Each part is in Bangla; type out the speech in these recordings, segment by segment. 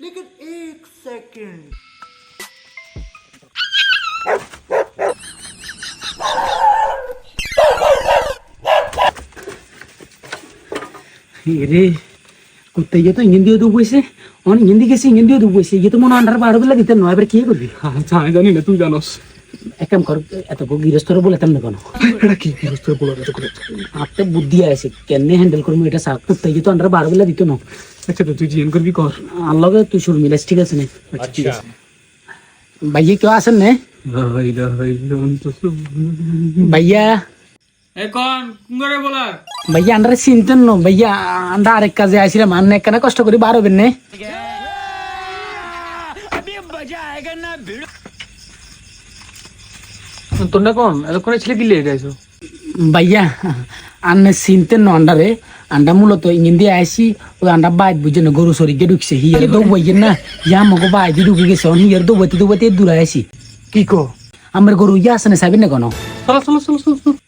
लेकिन एक सेकंड রে কুত্তে গিয়ে তো ইঞ্জিন দিয়ে ডুবইছে অন ইঞ্জিন দিয়ে গেছে ইঞ্জিন দিয়ে ডুবইছে ইয়ে তো মনে আন্ডার বারো বেলা দিতে নয় এবার কি করবি আমি জানি না তুই জানোস এক কাম কর এত গৃহস্থর বলে তেমন কেন এটা কি গৃহস্থ বলার এত করে আপনি বুদ্ধি আছে কেমনে হ্যান্ডেল করবো এটা সাপ কুত্তে গিয়ে তো আন্ডার বারো বেলা দিত না আচ্ছা তো তুই জিএন করবি কর আল্লাহকে তুই শুরু মিলাস ঠিক আছে না আচ্ছা ভাইয়া কেউ আছেন না ভাইয়া এখন কুঙ্গারে বলার ভাইয়া আন্ডারে চিনতেন না ভাইয়া আন্ডা আরেক কাজে আইছিলাম আন্না একখানা কষ্ট করি বার হবেন না তোর না কোন এতক্ষণ ছেলে কি লেগে গেছো ভাইয়া আন্নে চিনতেন না আন্ডারে আন্ডা মূলত ইঞ্জিন দিয়ে আইসি ওই আন্ডা বাইত বুঝে না গরু সরিকে ঢুকছে হিয়ার দৌবাইয়ের না ইয়া মগো বাইত ঢুকে গেছে হিয়ার দৌবাইতে দৌবাইতে দূরে আইসি কি কো আমার গরু ইয়া আছে না সাবিন না কোনো চলো চলো চলো চলো চলো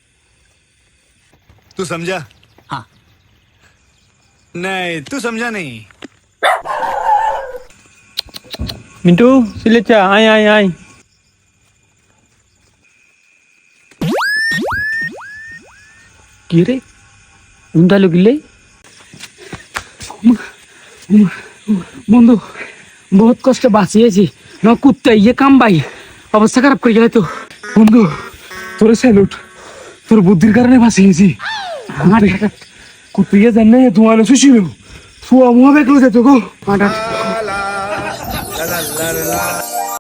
तू समझा? हाँ। नहीं तू समझा नहीं। মিন্টু সিলেচা আয় আয় আয় কি রে উন্দালো গিলে বন্ধু বহুত কষ্টে বাঁচিয়েছি না কুত্তা ইয়ে কাম ভাই অবস্থা খারাপ করে গেলে তো বন্ধু তোর স্যালুট তোর বুদ্ধির কারণে বাঁচিয়েছি আমার কুত্তিয়ে জান না ধোঁয়া লো সুশিল ফুয়া মুয়া বেকলো যেত গো আমার লা লা লা লা